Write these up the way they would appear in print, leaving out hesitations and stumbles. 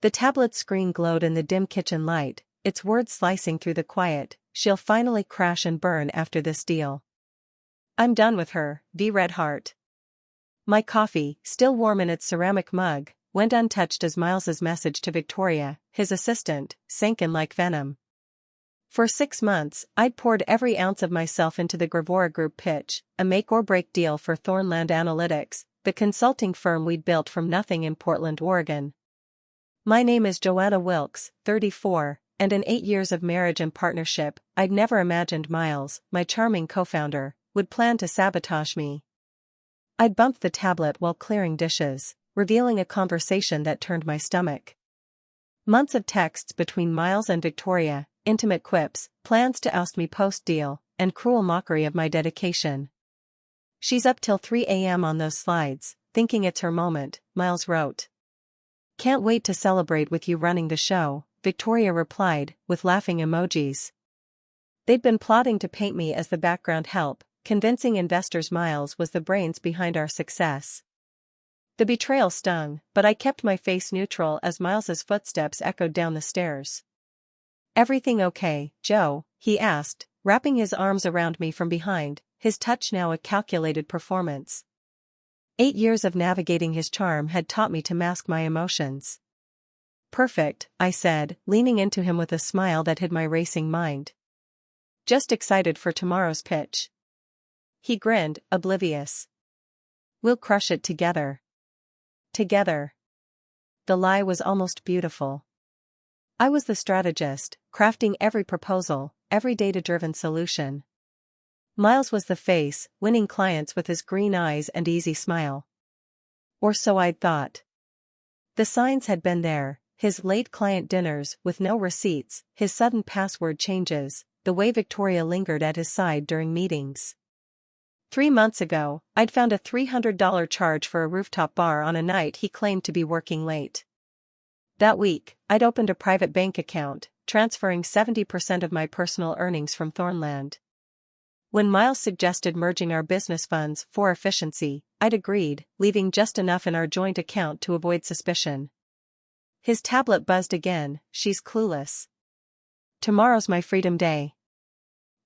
The tablet's screen glowed in the dim kitchen light, its words slicing through the quiet. She'll finally crash and burn after this deal. I'm done with her, V. Red Heart. My coffee, still warm in its ceramic mug, went untouched as Miles's message to Victoria, his assistant, sank in like venom. For 6 months, I'd poured every ounce of myself into the Gravora Group pitch, a make-or-break deal for Thornland Analytics, the consulting firm we'd built from nothing in Portland, Oregon. My name is Joanna Wilkes, 34, and in 8 years of marriage and partnership, I'd never imagined Miles, my charming co-founder, would plan to sabotage me. I'd bumped the tablet while clearing dishes, revealing a conversation that turned my stomach. Months of texts between Miles and Victoria, intimate quips, plans to oust me post-deal, and cruel mockery of my dedication. She's up till 3 a.m. on those slides, thinking it's her moment, Miles wrote. Can't wait to celebrate with you running the show, Victoria replied, with laughing emojis. They'd been plotting to paint me as the background help, convincing investors Miles was the brains behind our success. The betrayal stung, but I kept my face neutral as Miles's footsteps echoed down the stairs. Everything okay, Joe? He asked, wrapping his arms around me from behind, his touch now a calculated performance. 8 years of navigating his charm had taught me to mask my emotions. Perfect, I said, leaning into him with a smile that hid my racing mind. Just excited for tomorrow's pitch. He grinned, oblivious. We'll crush it together. Together. The lie was almost beautiful. I was the strategist, crafting every proposal, every data-driven solution. Miles was the face, winning clients with his green eyes and easy smile. Or so I'd thought. The signs had been there, his late client dinners with no receipts, his sudden password changes, the way Victoria lingered at his side during meetings. 3 months ago, I'd found a $300 charge for a rooftop bar on a night he claimed to be working late. That week, I'd opened a private bank account, transferring 70% of my personal earnings from Thornland. When Miles suggested merging our business funds for efficiency, I'd agreed, leaving just enough in our joint account to avoid suspicion. His tablet buzzed again. She's clueless. Tomorrow's my freedom day.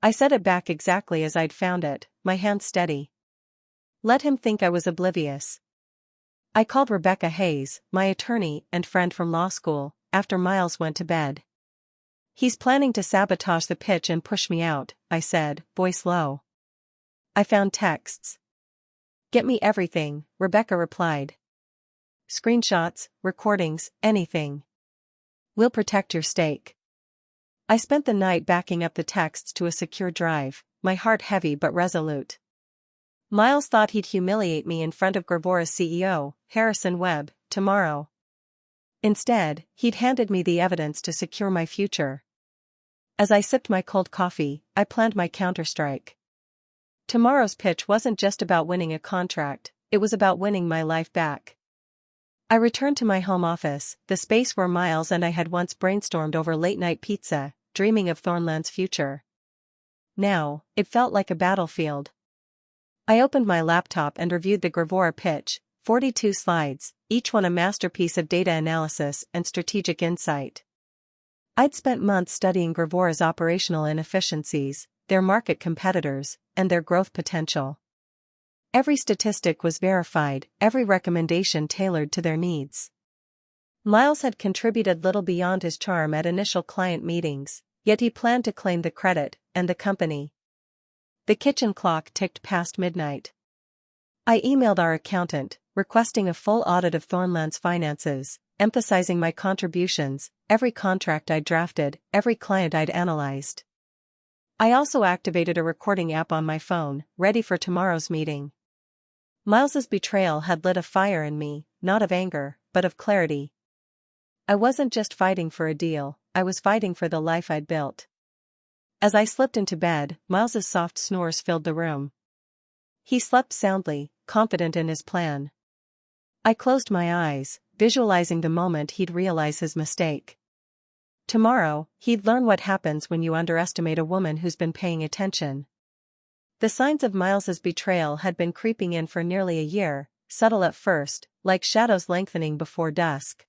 I set it back exactly as I'd found it, my hand steady. Let him think I was oblivious. I called Rebecca Hayes, my attorney and friend from law school, after Miles went to bed. He's planning to sabotage the pitch and push me out, I said, voice low. I found texts. Get me everything, Rebecca replied. Screenshots, recordings, anything. We'll protect your stake. I spent the night backing up the texts to a secure drive, my heart heavy but resolute. Miles thought he'd humiliate me in front of Gravora's CEO, Harrison Webb, tomorrow. Instead, he'd handed me the evidence to secure my future. As I sipped my cold coffee, I planned my counterstrike. Tomorrow's pitch wasn't just about winning a contract, it was about winning my life back. I returned to my home office, the space where Miles and I had once brainstormed over late-night pizza, dreaming of Thornland's future. Now, it felt like a battlefield. I opened my laptop and reviewed the Gravora pitch, 42 slides, each one a masterpiece of data analysis and strategic insight. I'd spent months studying Gravora's operational inefficiencies, their market competitors, and their growth potential. Every statistic was verified, every recommendation tailored to their needs. Miles had contributed little beyond his charm at initial client meetings, yet he planned to claim the credit, and the company. The kitchen clock ticked past midnight. I emailed our accountant, requesting a full audit of Thornland's finances, emphasizing my contributions, every contract I'd drafted, every client I'd analyzed. I also activated a recording app on my phone, ready for tomorrow's meeting. Miles's betrayal had lit a fire in me, not of anger, but of clarity. I wasn't just fighting for a deal, I was fighting for the life I'd built. As I slipped into bed, Miles's soft snores filled the room. He slept soundly, confident in his plan. I closed my eyes, visualizing the moment he'd realize his mistake. Tomorrow, he'd learn what happens when you underestimate a woman who's been paying attention. The signs of Miles's betrayal had been creeping in for nearly a year, subtle at first, like shadows lengthening before dusk.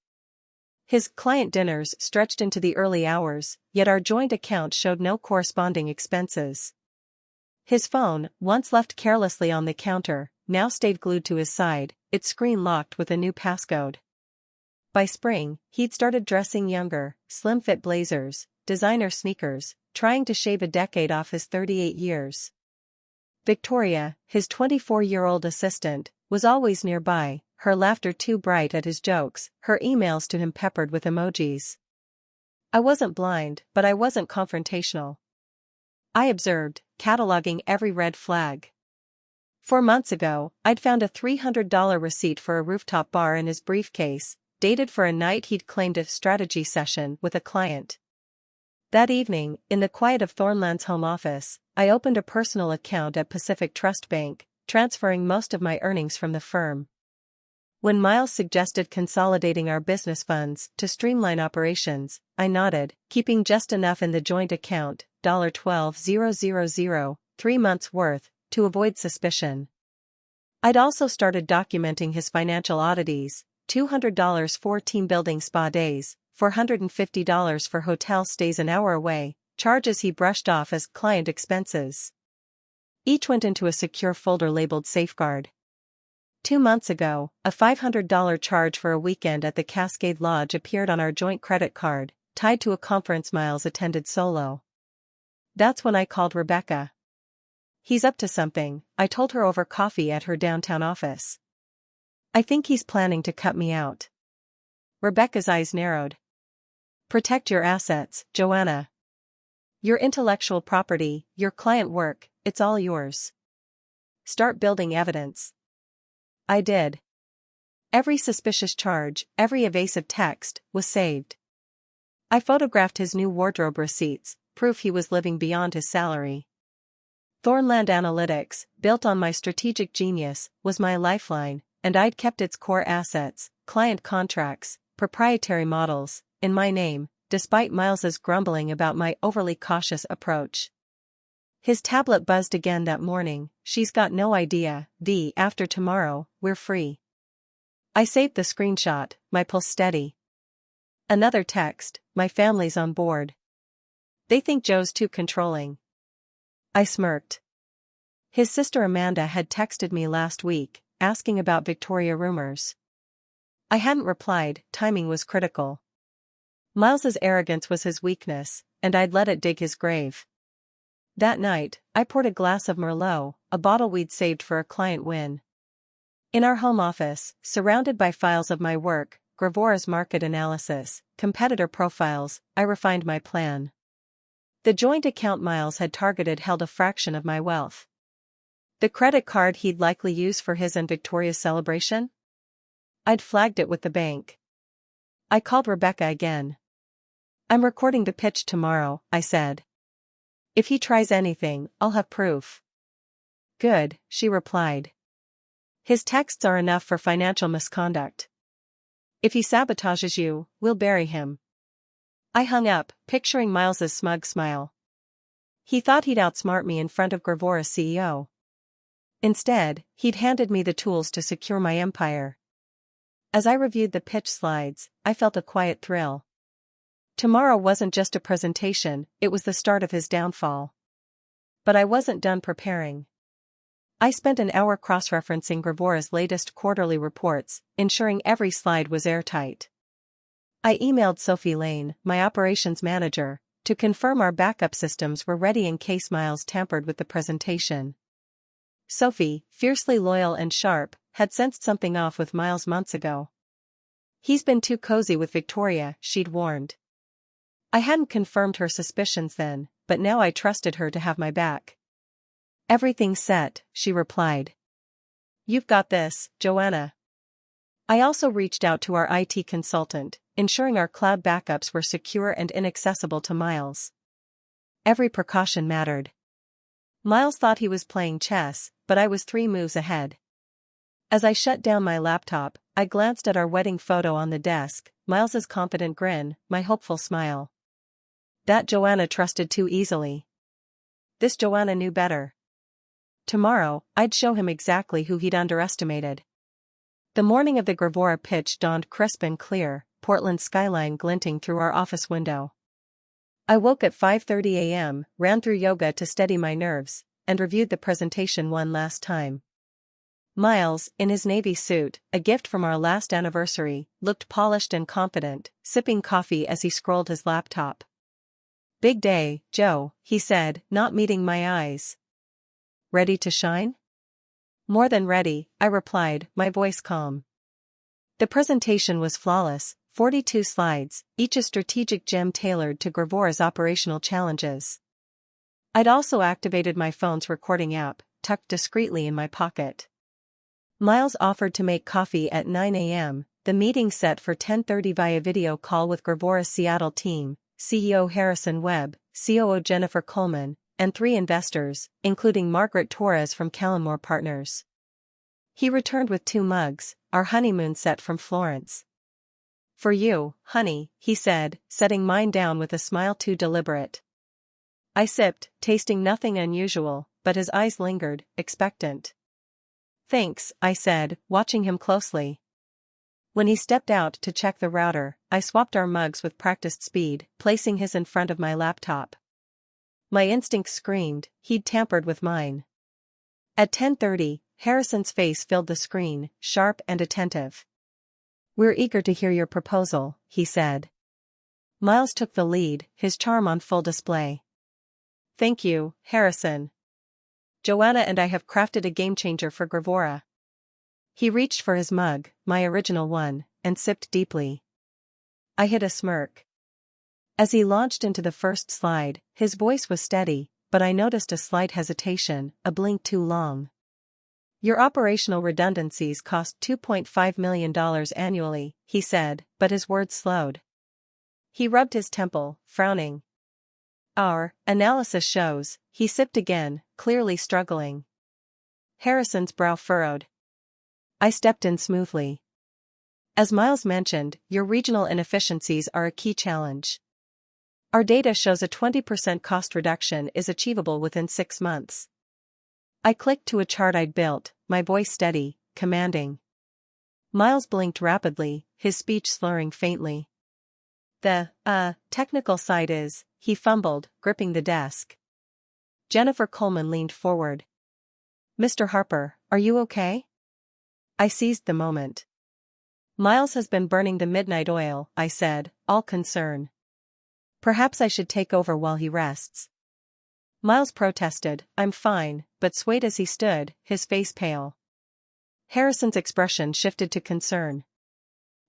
His client dinners stretched into the early hours, yet our joint account showed no corresponding expenses. His phone, once left carelessly on the counter, now stayed glued to his side, its screen locked with a new passcode. By spring, he'd started dressing younger, slim-fit blazers, designer sneakers, trying to shave a decade off his 38 years. Victoria, his 24-year-old assistant, was always nearby, her laughter too bright at his jokes, her emails to him peppered with emojis. I wasn't blind, but I wasn't confrontational. I observed, cataloging every red flag. 4 months ago, I'd found a $300 receipt for a rooftop bar in his briefcase, dated for a night he'd claimed a strategy session with a client. That evening, in the quiet of Thornland's home office, I opened a personal account at Pacific Trust Bank, transferring most of my earnings from the firm. When Miles suggested consolidating our business funds to streamline operations, I nodded, keeping just enough in the joint account, $12,000, 3 months' worth, to avoid suspicion. I'd also started documenting his financial oddities, $200 for team-building spa days, $450 for hotel stays an hour away, charges he brushed off as client expenses. Each went into a secure folder labeled Safeguard. 2 months ago, a $500 charge for a weekend at the Cascade Lodge appeared on our joint credit card, tied to a conference Miles attended solo. That's when I called Rebecca. "He's up to something," I told her over coffee at her downtown office. "I think he's planning to cut me out." Rebecca's eyes narrowed. "Protect your assets, Joanna. Your intellectual property, your client work, it's all yours. Start building evidence." I did. Every suspicious charge, every evasive text, was saved. I photographed his new wardrobe receipts, proof he was living beyond his salary. Thornland Analytics, built on my strategic genius, was my lifeline, and I'd kept its core assets, client contracts, proprietary models, in my name, despite Miles's grumbling about my overly cautious approach. His tablet buzzed again that morning. "She's got no idea, after tomorrow, we're free." I saved the screenshot, my pulse steady. Another text, "My family's on board. They think Joe's too controlling." I smirked. His sister Amanda had texted me last week, asking about Victoria rumors. I hadn't replied, timing was critical. Miles's arrogance was his weakness, and I'd let it dig his grave. That night, I poured a glass of Merlot, a bottle we'd saved for a client win. In our home office, surrounded by files of my work, Gravora's market analysis, competitor profiles, I refined my plan. The joint account Miles had targeted held a fraction of my wealth. The credit card he'd likely use for his and Victoria's celebration? I'd flagged it with the bank. I called Rebecca again. "I'm recording the pitch tomorrow," I said. "If he tries anything, I'll have proof." "Good," she replied. "His texts are enough for financial misconduct. If he sabotages you, we'll bury him." I hung up, picturing Miles's smug smile. He thought he'd outsmart me in front of Gravora's CEO. Instead, he'd handed me the tools to secure my empire. As I reviewed the pitch slides, I felt a quiet thrill. Tomorrow wasn't just a presentation, it was the start of his downfall. But I wasn't done preparing. I spent an hour cross-referencing Gravora's latest quarterly reports, ensuring every slide was airtight. I emailed Sophie Lane, my operations manager, to confirm our backup systems were ready in case Miles tampered with the presentation. Sophie, fiercely loyal and sharp, had sensed something off with Miles months ago. "He's been too cozy with Victoria," she'd warned. I hadn't confirmed her suspicions then, but now I trusted her to have my back. "Everything's set," she replied. "You've got this, Joanna." I also reached out to our IT consultant, ensuring our cloud backups were secure and inaccessible to Miles. Every precaution mattered. Miles thought he was playing chess, but I was 3 moves ahead. As I shut down my laptop, I glanced at our wedding photo on the desk, Miles's confident grin, my hopeful smile. That Joanna trusted too easily. This Joanna knew better. Tomorrow, I'd show him exactly who he'd underestimated. The morning of the Gravora pitch dawned crisp and clear, Portland skyline glinting through our office window. I woke at 5:30 a.m., ran through yoga to steady my nerves, and reviewed the presentation one last time. Miles, in his navy suit, a gift from our last anniversary, looked polished and confident, sipping coffee as he scrolled his laptop. "Big day, Joe," he said, not meeting my eyes. "Ready to shine?" "More than ready," I replied, my voice calm. The presentation was flawless, 42 slides, each a strategic gem tailored to Gravora's operational challenges. I'd also activated my phone's recording app, tucked discreetly in my pocket. Miles offered to make coffee at 9 a.m., the meeting set for 10:30 via video call with Gravora's Seattle team, CEO Harrison Webb, COO Jennifer Coleman, and 3 investors, including Margaret Torres from Callamore Partners. He returned with 2 mugs, our honeymoon set from Florence. "For you, honey," he said, setting mine down with a smile too deliberate. I sipped, tasting nothing unusual, but his eyes lingered, expectant. "Thanks," I said, watching him closely. When he stepped out to check the router, I swapped our mugs with practiced speed, placing his in front of my laptop. My instincts screamed, he'd tampered with mine. At 10:30, Harrison's face filled the screen, sharp and attentive. "We're eager to hear your proposal," he said. Miles took the lead, his charm on full display. "Thank you, Harrison. Joanna and I have crafted a game-changer for Gravora." He reached for his mug, my original one, and sipped deeply. I hid a smirk. As he launched into the first slide, his voice was steady, but I noticed a slight hesitation, a blink too long. "Your operational redundancies cost $2.5 million annually," he said, but his words slowed. He rubbed his temple, frowning. "Our analysis shows," he sipped again, clearly struggling. Harrison's brow furrowed. I stepped in smoothly. "As Miles mentioned, your regional inefficiencies are a key challenge. Our data shows a 20% cost reduction is achievable within 6 months." I clicked to a chart I'd built, my voice steady, commanding. Miles blinked rapidly, his speech slurring faintly. "The technical side is," he fumbled, gripping the desk. Jennifer Coleman leaned forward. "Mr. Harper, are you okay?" I seized the moment. "Miles has been burning the midnight oil," I said, all concern. "Perhaps I should take over while he rests." Miles protested, "I'm fine," but swayed as he stood, his face pale. Harrison's expression shifted to concern.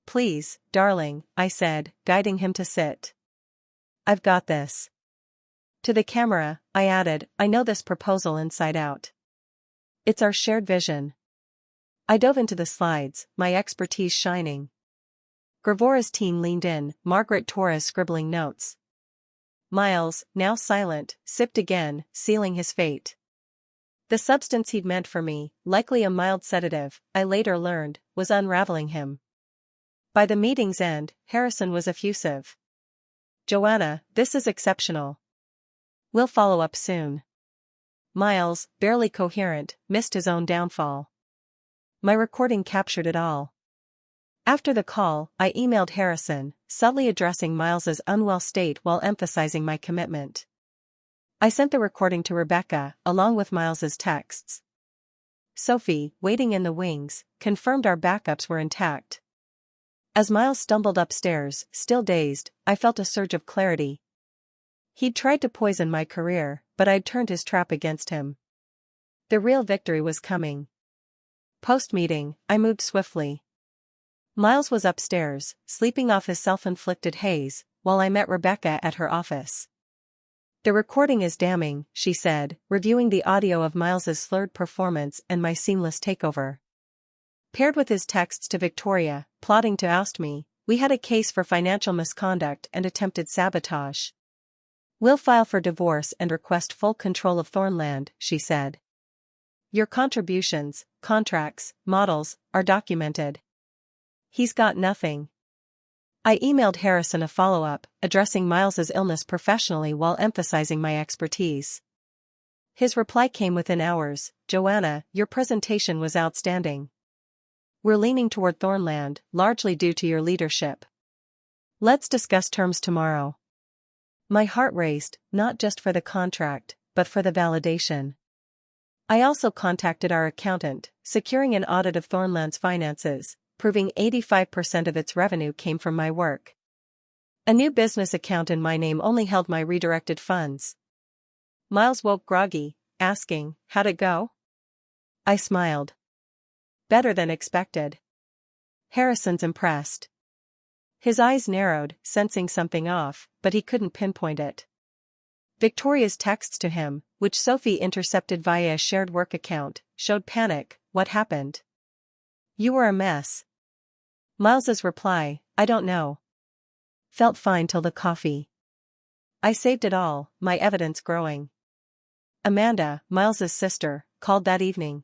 "Please, darling," I said, guiding him to sit. "I've got this." To the camera, I added, "I know this proposal inside out. It's our shared vision." I dove into the slides, my expertise shining. Gravora's team leaned in, Margaret Torres scribbling notes. Miles, now silent, sipped again, sealing his fate. The substance he'd meant for me, likely a mild sedative, I later learned, was unraveling him. By the meeting's end, Harrison was effusive. "Joanna, this is exceptional. We'll follow up soon." Miles, barely coherent, missed his own downfall. My recording captured it all. After the call, I emailed Harrison, subtly addressing Miles's unwell state while emphasizing my commitment. I sent the recording to Rebecca, along with Miles's texts. Sophie, waiting in the wings, confirmed our backups were intact. As Miles stumbled upstairs, still dazed, I felt a surge of clarity. He'd tried to poison my career, but I'd turned his trap against him. The real victory was coming. Post-meeting, I moved swiftly. Miles was upstairs, sleeping off his self-inflicted haze, while I met Rebecca at her office. "The recording is damning," she said, reviewing the audio of Miles's slurred performance and my seamless takeover. "Paired with his texts to Victoria, plotting to oust me, we had a case for financial misconduct and attempted sabotage. We'll file for divorce and request full control of Thornland," she said. "Your contributions, contracts, models, are documented." "He's got nothing." I emailed Harrison a follow-up, addressing Miles's illness professionally while emphasizing my expertise. His reply came within hours, "Joanna, your presentation was outstanding. We're leaning toward Thornland, largely due to your leadership. Let's discuss terms tomorrow. My heart raced, not just for the contract, but for the validation. I also contacted our accountant, securing an audit of Thornland's finances, proving 85% of its revenue came from my work. A new business account in my name only held my redirected funds. Miles woke groggy, asking, "How'd it go?" I smiled. Better than expected. Harrison's impressed. His eyes narrowed, sensing something off, but he couldn't pinpoint it. Victoria's texts to him, which Sophie intercepted via a shared work account, showed panic. "What happened?" "You were a mess." Miles's reply, "I don't know. Felt fine till the coffee." I saved it all, my evidence growing. Amanda, Miles's sister, called that evening.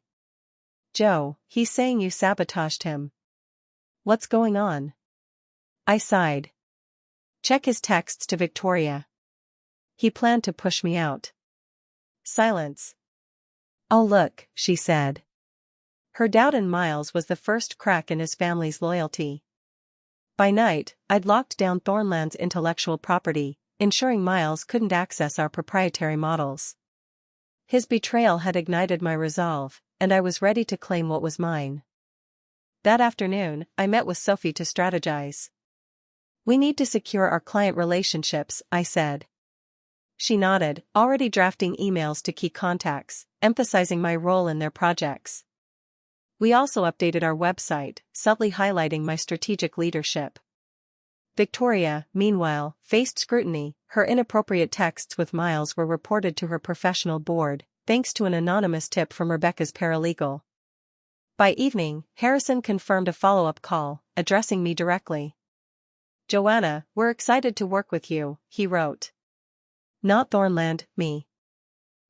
"Joe, he's saying you sabotaged him. What's going on?" I sighed. "Check his texts to Victoria. He planned to push me out." Silence. "Oh look," she said. Her doubt in Miles was the first crack in his family's loyalty. By night, I'd locked down Thornland's intellectual property, ensuring Miles couldn't access our proprietary models. His betrayal had ignited my resolve, and I was ready to claim what was mine. That afternoon, I met with Sophie to strategize. "We need to secure our client relationships," I said. She nodded, already drafting emails to key contacts, emphasizing my role in their projects. We also updated our website, subtly highlighting my strategic leadership. Victoria, meanwhile, faced scrutiny. Her inappropriate texts with Miles were reported to her professional board, thanks to an anonymous tip from Rebecca's paralegal. By evening, Harrison confirmed a follow-up call, addressing me directly. "Joanna, we're excited to work with you," he wrote. "Not Thornland, me."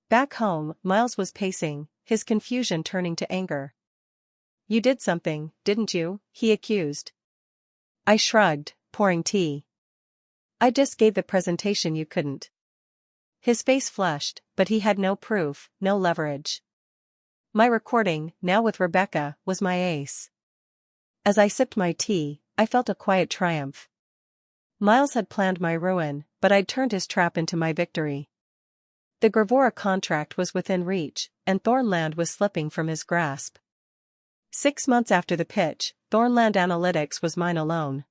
Back home, Miles was pacing, his confusion turning to anger. "You did something, didn't you?" he accused. I shrugged, pouring tea. "I just gave the presentation you couldn't." His face flushed, but he had no proof, no leverage. My recording, now with Rebecca, was my ace. As I sipped my tea, I felt a quiet triumph. Miles had planned my ruin, but I'd turned his trap into my victory. The Gravora contract was within reach, and Thornland was slipping from his grasp. 6 months after the pitch, Thornland Analytics was mine alone.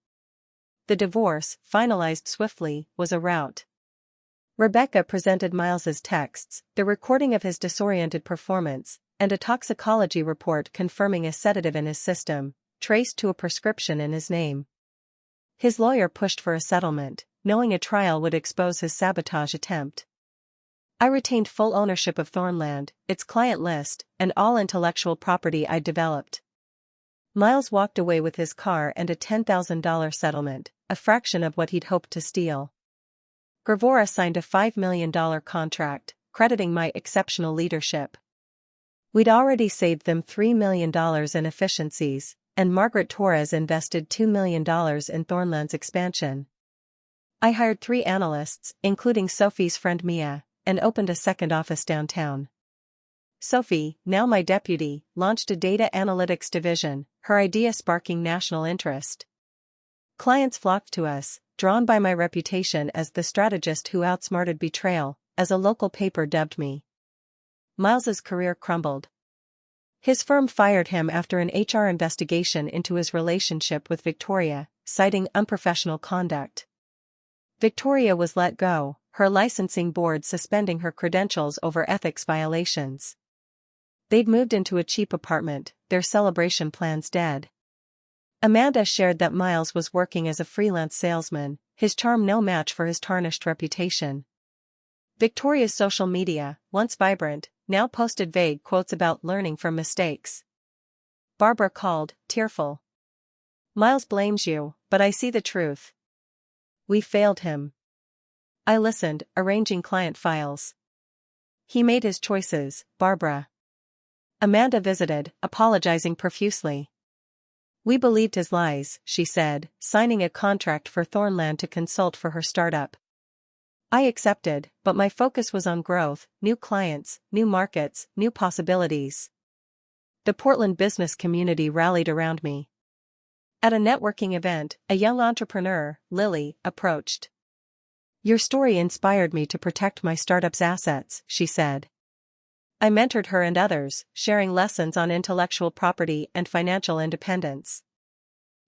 The divorce, finalized swiftly, was a rout. Rebecca presented Miles's texts, the recording of his disoriented performance, and a toxicology report confirming a sedative in his system, traced to a prescription in his name. His lawyer pushed for a settlement, knowing a trial would expose his sabotage attempt. I retained full ownership of Thornland, its client list, and all intellectual property I'd developed. Miles walked away with his car and a $10,000 settlement, a fraction of what he'd hoped to steal. Gravora signed a $5 million contract, crediting my exceptional leadership. We'd already saved them $3 million in efficiencies, and Margaret Torres invested $2 million in Thornland's expansion. I hired 3 analysts, including Sophie's friend Mia, and opened a second office downtown. Sophie, now my deputy, launched a data analytics division, her idea sparking national interest. Clients flocked to us, drawn by my reputation as the strategist who outsmarted Betrayal, as a local paper dubbed me. Miles's career crumbled. His firm fired him after an HR investigation into his relationship with Victoria, citing unprofessional conduct. Victoria was let go, her licensing board suspending her credentials over ethics violations. They'd moved into a cheap apartment, their celebration plans dead. Amanda shared that Miles was working as a freelance salesman, his charm no match for his tarnished reputation. Victoria's social media, once vibrant, now posted vague quotes about learning from mistakes. Barbara called, tearful. "Miles blames you, but I see the truth. We failed him." I listened, arranging client files. "He made his choices, Barbara." Amanda visited, apologizing profusely. "We believed his lies," she said, signing a contract for Thornland to consult for her startup. I accepted, but my focus was on growth, new clients, new markets, new possibilities. The Portland business community rallied around me. At a networking event, a young entrepreneur, Lily, approached. "Your story inspired me to protect my startup's assets," she said. "I mentored her and others, sharing lessons on intellectual property and financial independence."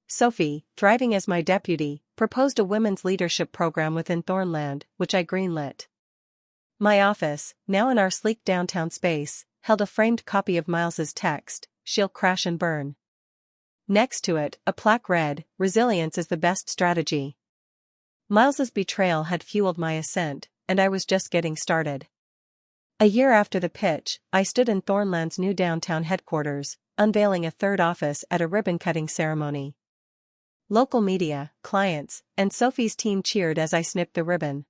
Sophie, thriving as my deputy, proposed a women's leadership program within Thornland, which I greenlit. My office, now in our sleek downtown space, held a framed copy of Miles's text, "She'll crash and burn." Next to it, a plaque read, "Resilience is the best strategy." Miles's betrayal had fueled my ascent, and I was just getting started. A year after the pitch, I stood in Thornland's new downtown headquarters, unveiling a third office at a ribbon-cutting ceremony. Local media, clients, and Sophie's team cheered as I snipped the ribbon.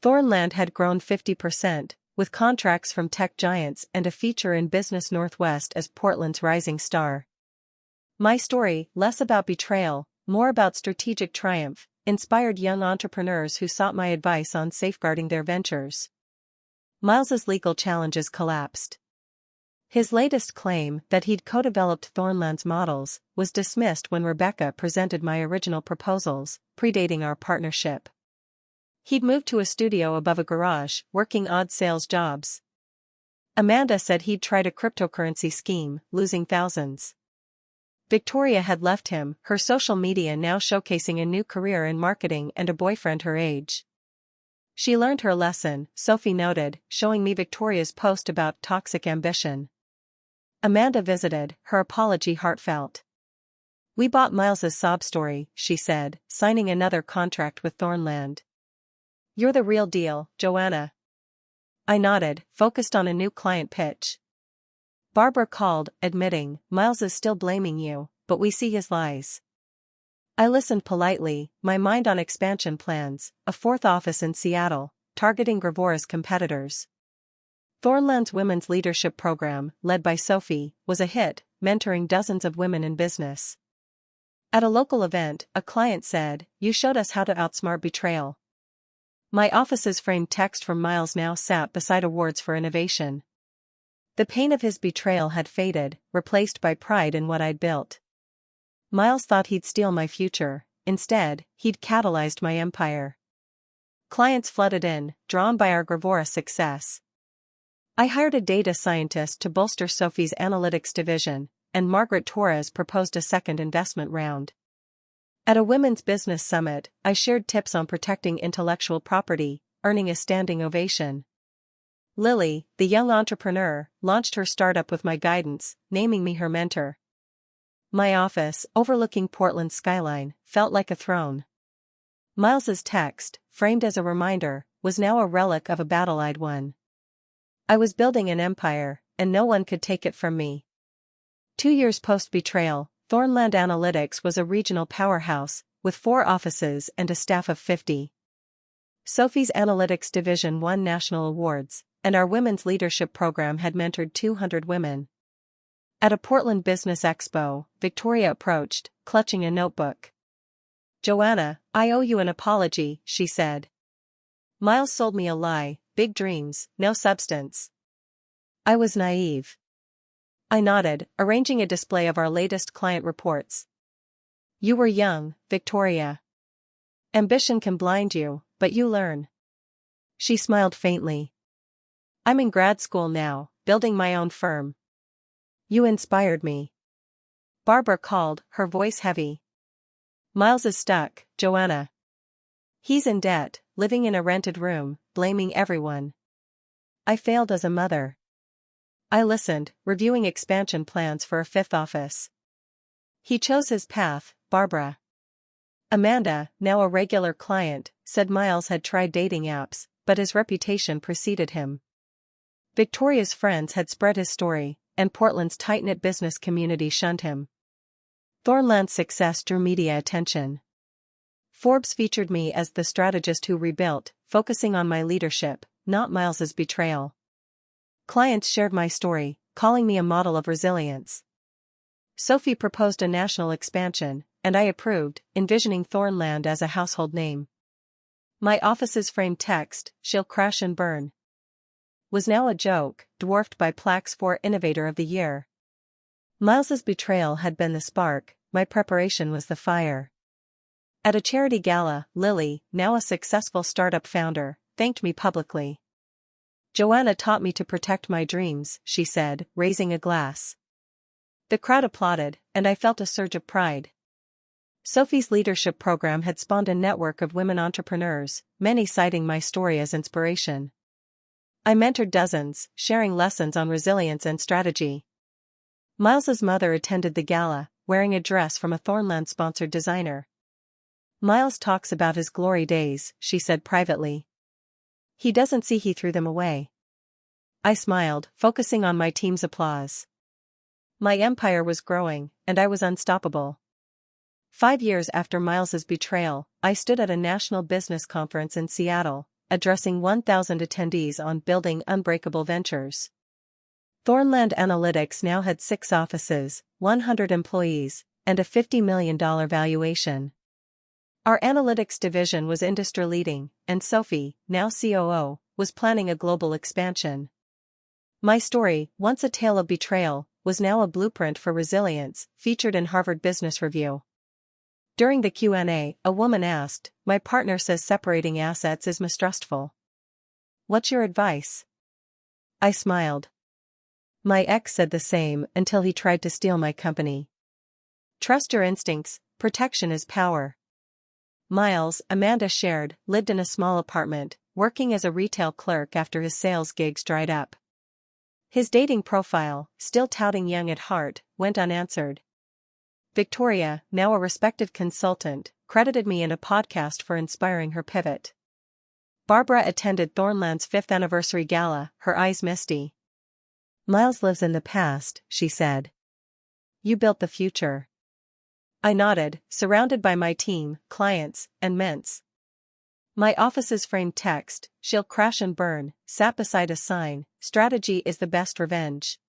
Thornland had grown 50%, with contracts from tech giants and a feature in Business Northwest as Portland's rising star. My story, less about betrayal, more about strategic triumph, inspired young entrepreneurs who sought my advice on safeguarding their ventures. Miles's legal challenges collapsed. His latest claim, that he'd co-developed Thornland's models, was dismissed when Rebecca presented my original proposals, predating our partnership. He'd moved to a studio above a garage, working odd sales jobs. Amanda said he'd tried a cryptocurrency scheme, losing thousands. Victoria had left him, her social media now showcasing a new career in marketing and a boyfriend her age. "She learned her lesson," Sophie noted, showing me Victoria's post about toxic ambition. Amanda visited, her apology heartfelt. "We bought Miles's sob story," she said, signing another contract with Thornland. "You're the real deal, Joanna." I nodded, focused on a new client pitch. Barbara called, admitting, "Miles is still blaming you, but we see his lies." I listened politely, my mind on expansion plans, a fourth office in Seattle, targeting Gravora's competitors. Thornland's women's leadership program, led by Sophie, was a hit, mentoring dozens of women in business. At a local event, a client said, "You showed us how to outsmart betrayal." My office's framed text from Miles now sat beside awards for innovation. The pain of his betrayal had faded, replaced by pride in what I'd built. Miles thought he'd steal my future, instead, he'd catalyzed my empire. Clients flooded in, drawn by our Gravora success. I hired a data scientist to bolster Sophie's analytics division, and Margaret Torres proposed a second investment round. At a women's business summit, I shared tips on protecting intellectual property, earning a standing ovation. Lily, the young entrepreneur, launched her startup with my guidance, naming me her mentor. My office, overlooking Portland's skyline, felt like a throne. Miles's text, framed as a reminder, was now a relic of a battle I'd won. I was building an empire, and no one could take it from me. 2 years post-betrayal, Thornland Analytics was a regional powerhouse, with 4 offices and a staff of 50. Sophie's analytics division won national awards, and our women's leadership program had mentored 200 women. At a Portland Business Expo, Victoria approached, clutching a notebook. "Joanna, I owe you an apology," she said. "Miles sold me a lie, big dreams, no substance." I was naive. I nodded, arranging a display of our latest client reports. "You were young, Victoria. Ambition can blind you, but you learn." She smiled faintly. "I'm in grad school now, building my own firm." "You inspired me." Barbara called, her voice heavy. "Miles is stuck, Joanna. He's in debt, living in a rented room, blaming everyone. I failed as a mother." I listened, reviewing expansion plans for a 5th office. "He chose his path, Barbara." Amanda, now a regular client, said Miles had tried dating apps, but his reputation preceded him. Victoria's friends had spread his story, and Portland's tight-knit business community shunned him. Thornland's success drew media attention. Forbes featured me as the strategist who rebuilt, focusing on my leadership, not Miles's betrayal. Clients shared my story, calling me a model of resilience. Sophie proposed a national expansion, and I approved, envisioning Thornland as a household name. My office's framed text, "She'll crash and burn," was now a joke, dwarfed by plaques for Innovator of the Year. Miles's betrayal had been the spark, my preparation was the fire. At a charity gala, Lily, now a successful startup founder, thanked me publicly. "Joanna taught me to protect my dreams," she said, raising a glass. The crowd applauded, and I felt a surge of pride. Sophie's leadership program had spawned a network of women entrepreneurs, many citing my story as inspiration. I mentored dozens, sharing lessons on resilience and strategy. Miles's mother attended the gala, wearing a dress from a Thornland-sponsored designer. "Miles talks about his glory days," she said privately. "He doesn't see he threw them away." I smiled, focusing on my team's applause. My empire was growing, and I was unstoppable. 5 years after Miles's betrayal, I stood at a national business conference in Seattle, addressing 1,000 attendees on building unbreakable ventures. Thornland Analytics now had 6 offices, 100 employees, and a $50 million valuation. Our analytics division was industry-leading, and Sophie, now COO, was planning a global expansion. My story, once a tale of betrayal, was now a blueprint for resilience, featured in Harvard Business Review. During the Q&A, a woman asked, "My partner says separating assets is mistrustful. What's your advice?" I smiled. "My ex said the same until he tried to steal my company. Trust your instincts, protection is power." Miles, Amanda shared, lived in a small apartment, working as a retail clerk after his sales gigs dried up. His dating profile, still touting young at heart, went unanswered. Victoria, now a respected consultant, credited me in a podcast for inspiring her pivot. Barbara attended Thornland's 5th anniversary gala, her eyes misty. "Miles lives in the past," she said. "You built the future." I nodded, surrounded by my team, clients, and mints. My office's framed text, "She'll crash and burn," sat beside a sign, "Strategy is the best revenge."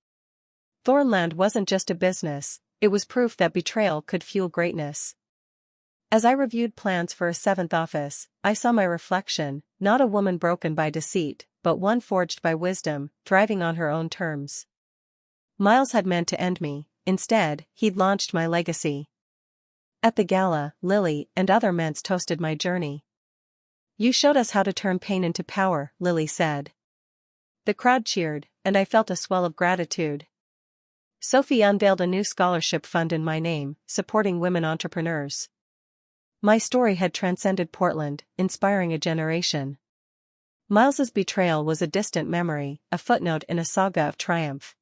Thornland wasn't just a business, it was proof that betrayal could fuel greatness. As I reviewed plans for a 7th office, I saw my reflection, not a woman broken by deceit, but one forged by wisdom, thriving on her own terms. Miles had meant to end me, instead, he'd launched my legacy. At the gala, Lily and other men's toasted my journey. "You showed us how to turn pain into power," Lily said. The crowd cheered, and I felt a swell of gratitude. Sophie unveiled a new scholarship fund in my name, supporting women entrepreneurs. My story had transcended Portland, inspiring a generation. Miles's betrayal was a distant memory, a footnote in a saga of triumph.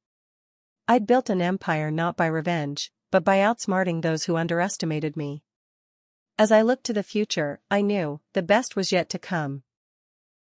I'd built an empire not by revenge, but by outsmarting those who underestimated me. As I looked to the future, I knew, the best was yet to come.